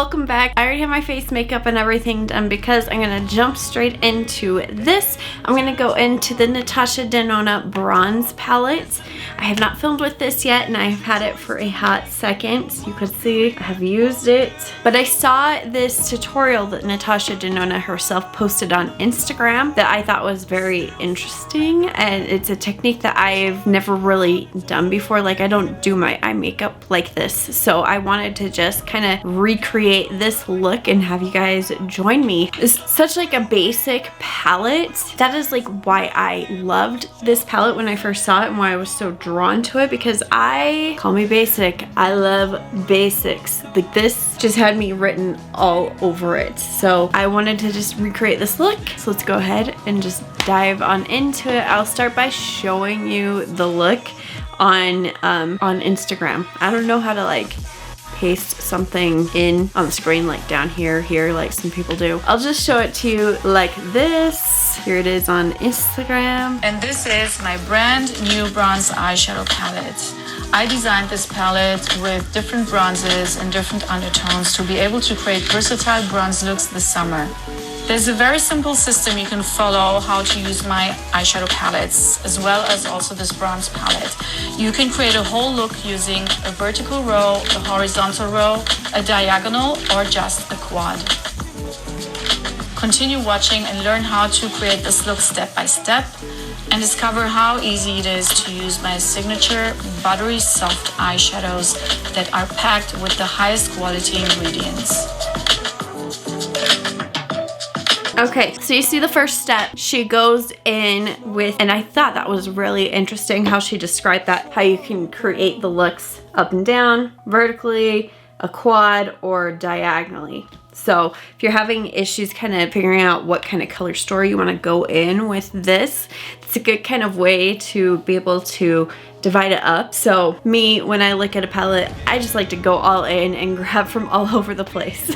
welcome back. I already have my face makeup and everything done because I'm gonna jump straight into this. I'm gonna go into the Natasha Denona bronze palette. I have not filmed with this yet and I've had it for a hot second. You can see I have used it, but I saw this tutorial that Natasha Denona herself posted on Instagram that I thought was very interesting, and it's a technique that I've never really done before. Like, I don't do my eye makeup like this, so I wanted to just kind of recreate this look and have you guys join me. It's such like a basic palette. That is like why I loved this palette when I first saw it and why I was so drawn to it, because call me basic, I love basics. Like, this just had me written all over it. So I wanted to just recreate this look. So let's go ahead and just dive on into it. I'll start by showing you the look on Instagram. I don't know how to like paste something in on the screen like down here like some people do. I'll just show it to you like this. Here it is on Instagram. And this is my brand new bronze eyeshadow palette. I designed this palette with different bronzes and different undertones to be able to create versatile bronze looks this summer. There's a very simple system you can follow how to use my eyeshadow palettes, as well as also this bronze palette. You can create a whole look using a vertical row, a horizontal row, a diagonal, or just a quad. Continue watching and learn how to create this look step by step, and discover how easy it is to use my signature buttery soft eyeshadows that are packed with the highest quality ingredients. Okay, so you see the first step, she goes in with, and I thought that was really interesting how she described that, how you can create the looks up and down, vertically, a quad, or diagonally. So if you're having issues kind of figuring out what kind of color story you want to go in with this, it's a good kind of way to be able to divide it up. So me, when I look at a palette, I just like to go all in and grab from all over the place.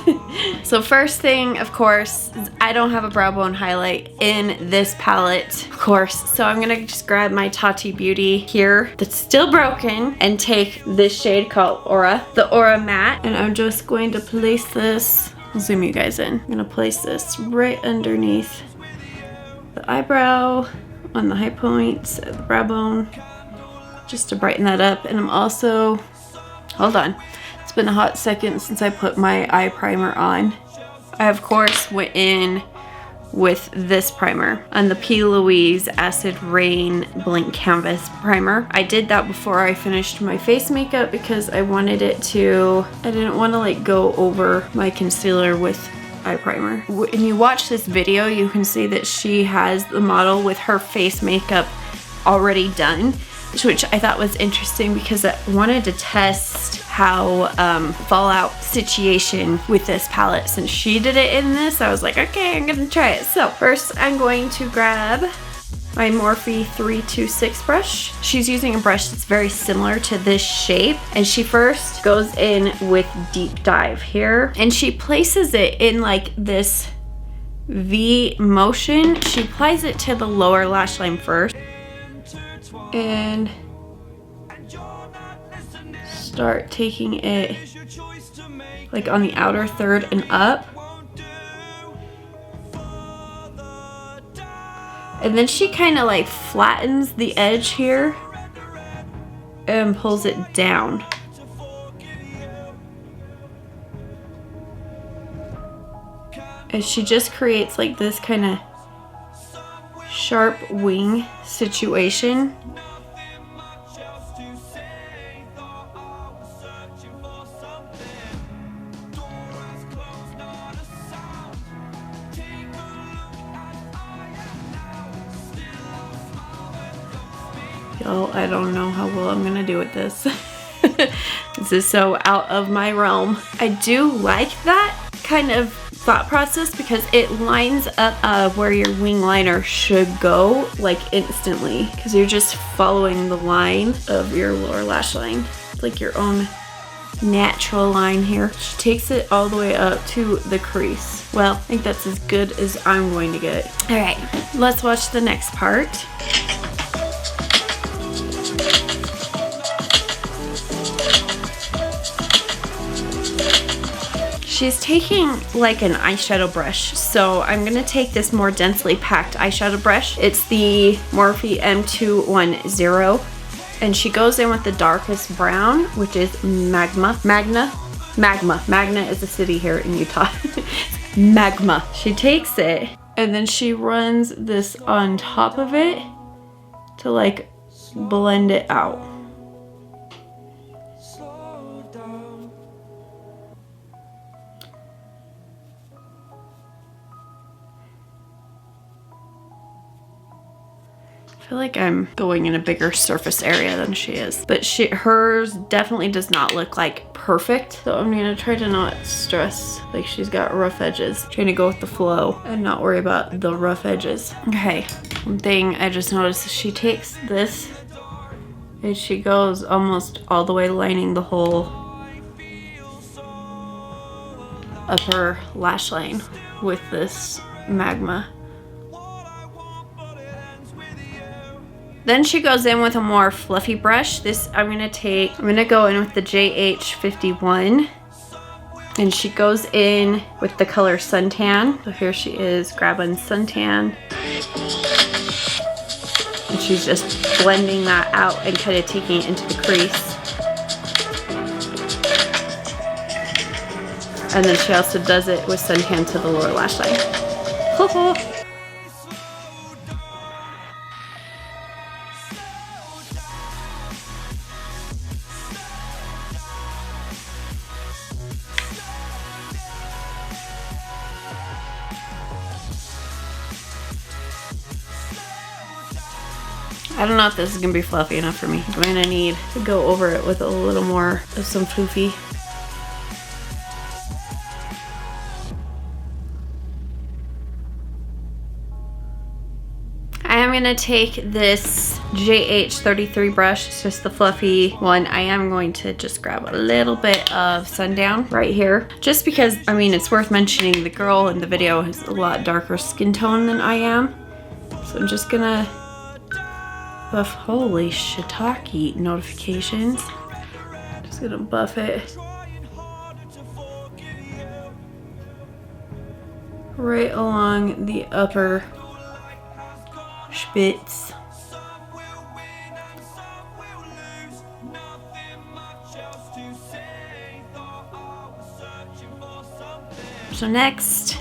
So first thing, of course, is I don't have a brow bone highlight in this palette, of course. So I'm gonna just grab my Tati Beauty here that's still broken and take this shade called Aura, the Aura Matte, and I'm just going to place this, I'll zoom you guys in. I'm gonna place this right underneath the eyebrow, on the high points of the brow bone, just to brighten that up. And I'm also, hold on, it's been a hot second since I put my eye primer on. I of course went in with this primer on the P. Louise Acid Rain Blank Canvas primer. I did that before I finished my face makeup because I wanted it to, I didn't want to like go over my concealer with eye primer. When you watch this video, you can see that she has the model with her face makeup already done, which I thought was interesting because I wanted to test how fallout situation with this palette. Since she did it in this, I was like, okay, I'm gonna try it. So first I'm going to grab my Morphe 326 brush. She's using a brush that's very similar to this shape, and she first goes in with Deep Dive here, and she places it in like this V motion. She applies it to the lower lash line first and start taking it like on the outer third and up. And then she kind of like flattens the edge here and pulls it down. And she just creates like this kind of sharp wing situation. Y'all, I don't know how well I'm gonna do with this. This is so out of my realm. I do like that kind of thought process because it lines up where your wing liner should go like instantly, because you're just following the line of your lower lash line. It's like your own natural line here. She takes it all the way up to the crease. Well, I think that's as good as I'm going to get. All right, let's watch the next part. She's taking like an eyeshadow brush. So I'm gonna take this more densely packed eyeshadow brush. It's the Morphe M210. And she goes in with the darkest brown, which is Magma. Magna is a city here in Utah. Magma. She takes it and then she runs this on top of it to like blend it out. I feel like I'm going in a bigger surface area than she is, but hers definitely does not look like perfect. So I'm gonna try to not stress like she's got rough edges. Trying to go with the flow and not worry about the rough edges. Okay, one thing I just noticed is she takes this and she goes almost all the way lining the whole upper lash line with this Magma. Then she goes in with a more fluffy brush. This I'm gonna go in with the JH51. And she goes in with the color Suntan. So here she is grabbing Suntan. And she's just blending that out and kind of taking it into the crease. And then she also does it with Suntan to the lower lash line. I don't know if this is gonna be fluffy enough for me. I'm gonna need to go over it with a little more of some floofy. I am gonna take this JH33 brush, it's just the fluffy one. I am going to just grab a little bit of Sundown right here. Just because, I mean, it's worth mentioning the girl in the video has a lot darker skin tone than I am. So I'm just gonna buff, holy shiitake notifications. Just gonna buff it right along the upper spitz. So next,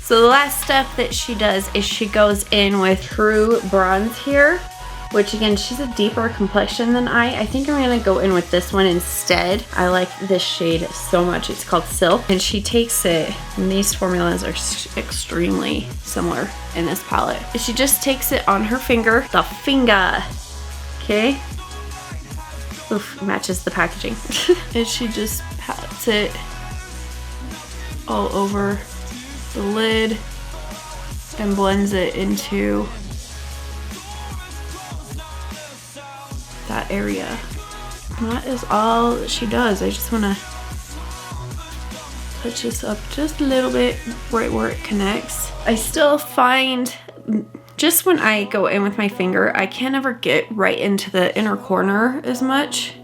so the last step that she does is she goes in with True Bronze here, which again, she's a deeper complexion than I think I'm gonna go in with this one instead. I like this shade so much. It's called Silk, and she takes it, and these formulas are extremely similar in this palette. She just takes it on her finger, okay? Oof, matches the packaging. And she just pats it all over the lid and blends it into that area. And that is all that she does. I just want to touch this up just a little bit right where it connects. I still find just when I go in with my finger, I can't ever get right into the inner corner as much.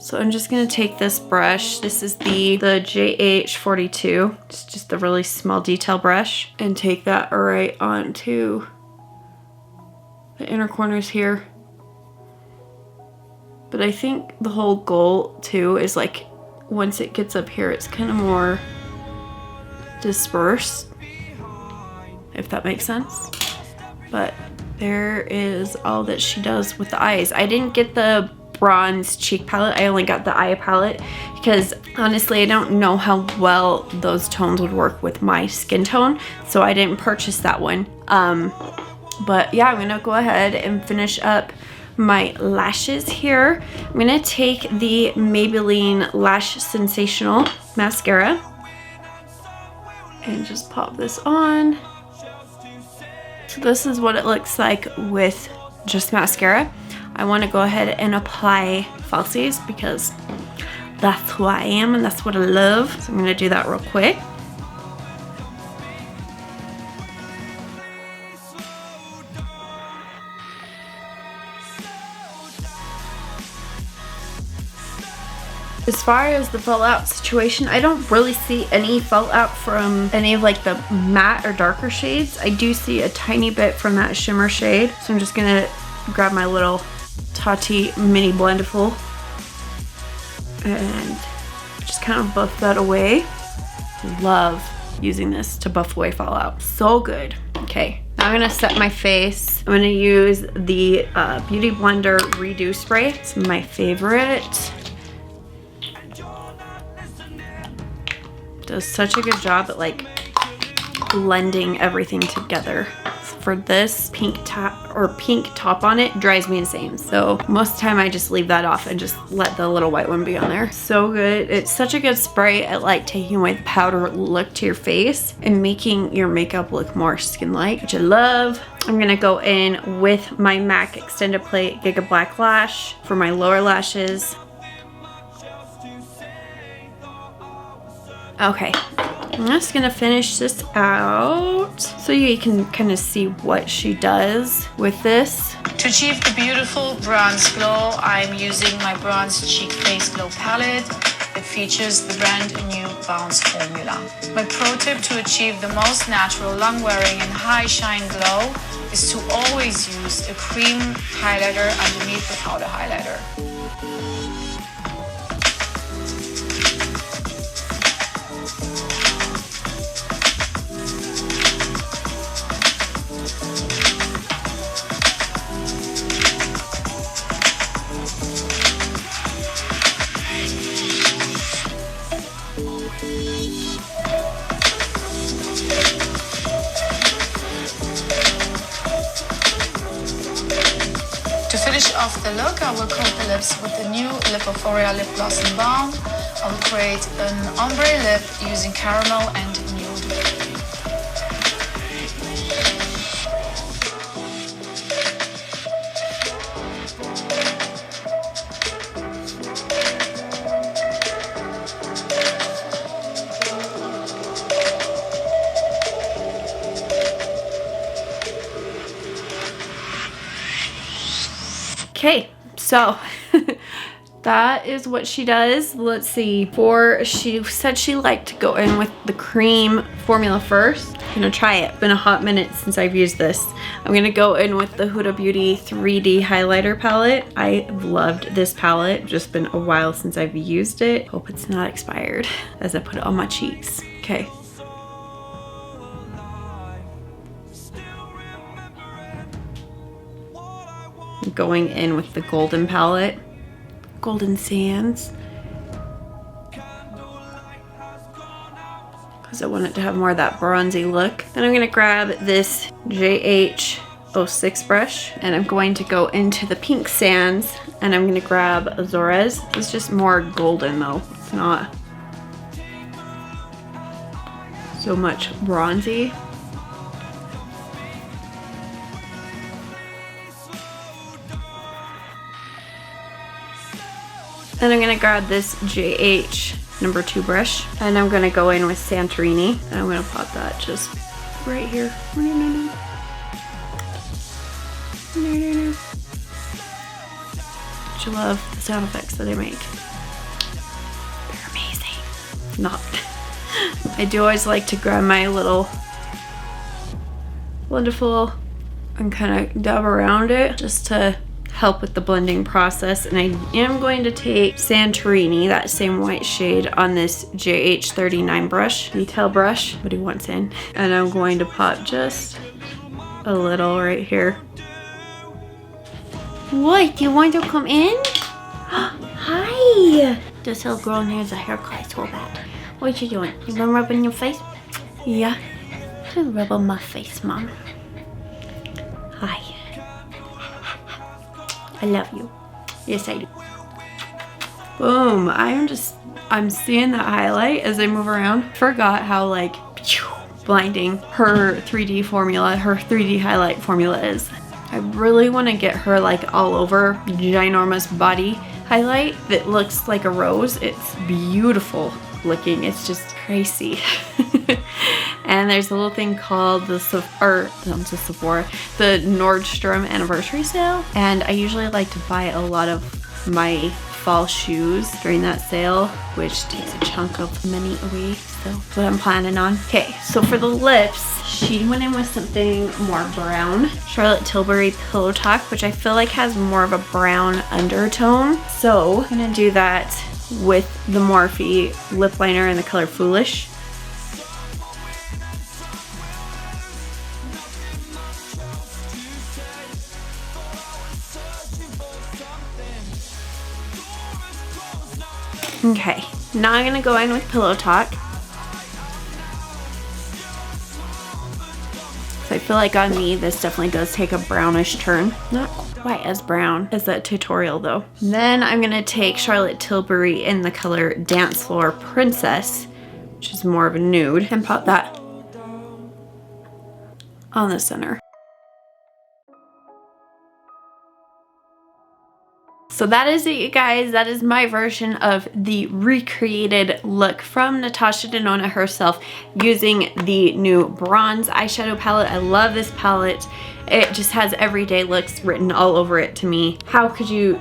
So I'm just gonna take this brush. This is the JH42. It's just a really small detail brush, and take that right onto the inner corners here. But I think the whole goal too is like once it gets up here, it's kind of more dispersed, if that makes sense. But there is all that she does with the eyes. I didn't get the bronze cheek palette. I only got the eye palette because honestly I don't know how well those tones would work with my skin tone, so I didn't purchase that one. But yeah, I'm gonna go ahead and finish up my lashes here. I'm gonna take the Maybelline Lash Sensational mascara and just pop this on. So this is what it looks like with just mascara. I want to go ahead and apply falsies because that's who I am and that's what I love. So I'm gonna do that real quick. As far as the fallout situation, I don't really see any fallout from any of like the matte or darker shades. I do see a tiny bit from that shimmer shade. So I'm just gonna grab my little Tati mini blendful and just kind of buff that away. Love using this to buff away fallout. So good. Okay, now I'm gonna set my face. I'm gonna use the Beauty Blender Redo Spray. It's my favorite. Does such a good job at like blending everything together. For this pink top on it drives me insane. So most of the time I just leave that off and just let the little white one be on there. So good. It's such a good spray at like taking away the powder look to your face and making your makeup look more skin-like, which I love. I'm gonna go in with my MAC Extended Plate Giga Black Lash for my lower lashes. Okay, I'm just gonna finish this out so you can kind of see what she does with this. To achieve the beautiful bronze glow, I'm using my Bronze Cheek Face Glow palette. It features the brand new Bounce formula. My pro tip to achieve the most natural, long-wearing and high shine glow is to always use a cream highlighter underneath the powder highlighter. To finish off the look, I will coat the lips with the new Lipophoria Lip Gloss and Balm. I will create an ombre lip using caramel and nude. Okay, so that is what she does. Let's see, she said she liked to go in with the cream formula first. I'm gonna try it. It's been a hot minute since I've used this. I'm gonna go in with the Huda Beauty 3D highlighter palette. I've loved this palette. Just been a while since I've used it. Hope it's not expired as I put it on my cheeks. Okay. Going in with the golden palette, Golden Sands, because I want it to have more of that bronzy look. Then I'm gonna grab this JH06 brush and I'm going to go into the pink sands and I'm gonna grab Azores. It's just more golden though. It's not so much bronzy. Then I'm gonna grab this JH number 2 brush and I'm gonna go in with Santorini and I'm gonna pop that just right here. Don't you love the sound effects that I make? They're amazing. Not. I do always like to grab my little blendful and kind of dab around it just to help with the blending process. And I am going to take Santorini, that same white shade, on this JH39 brush, detail brush, what he wants in. And I'm going to pop just a little right here. What, do you want to come in? Hi! This little girl needs a haircut so bad. What you doing? You been rubbing your face? Yeah. Just rub on my face, Mom. Hi. I love you. Yes, I do. Boom. I'm seeing that highlight as I move around. Forgot how like blinding her 3D formula, her 3D highlight formula is. I really want to get her like all over ginormous body highlight that looks like a rose. It's beautiful looking. It's just crazy. And there's a little thing called the Nordstrom anniversary sale. And I usually like to buy a lot of my fall shoes during that sale, which takes a chunk of money away. So that's what I'm planning on. Okay, so for the lips, she went in with something more brown. Charlotte Tilbury Pillow Talk, which I feel like has more of a brown undertone. So I'm gonna do that with the Morphe lip liner in the color Foolish. Okay, now I'm gonna go in with Pillow Talk. So I feel like on me, this definitely does take a brownish turn. Not quite as brown as that tutorial though. Then I'm gonna take Charlotte Tilbury in the color Dance Floor Princess, which is more of a nude, and pop that on the center. So that is it, you guys. That is my version of the recreated look from Natasha Denona herself using the new bronze eyeshadow palette. I love this palette. It just has everyday looks written all over it to me. How could you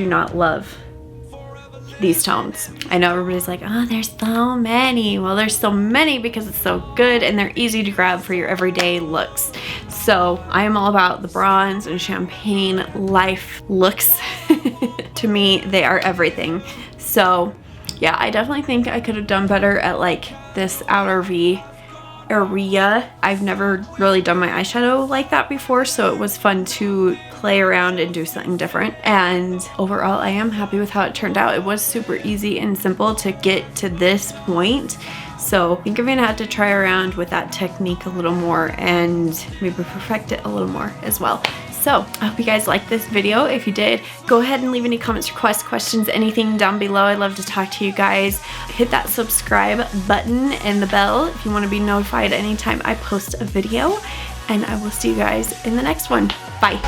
not love these tones? I know everybody's like, oh, there's so many. Well, there's so many because it's so good and they're easy to grab for your everyday looks. So I am all about the bronze and champagne life looks. To me, they are everything. So yeah, I definitely think I could have done better at like this outer V area. I've never really done my eyeshadow like that before, so it was fun to play around and do something different. And overall, I am happy with how it turned out. It was super easy and simple to get to this point. So I think I'm gonna have to try around with that technique a little more and maybe perfect it a little more as well. So I hope you guys liked this video. If you did, go ahead and leave any comments, requests, questions, anything down below. I'd love to talk to you guys. Hit that subscribe button and the bell if you want to be notified anytime I post a video. And I will see you guys in the next one. Bye.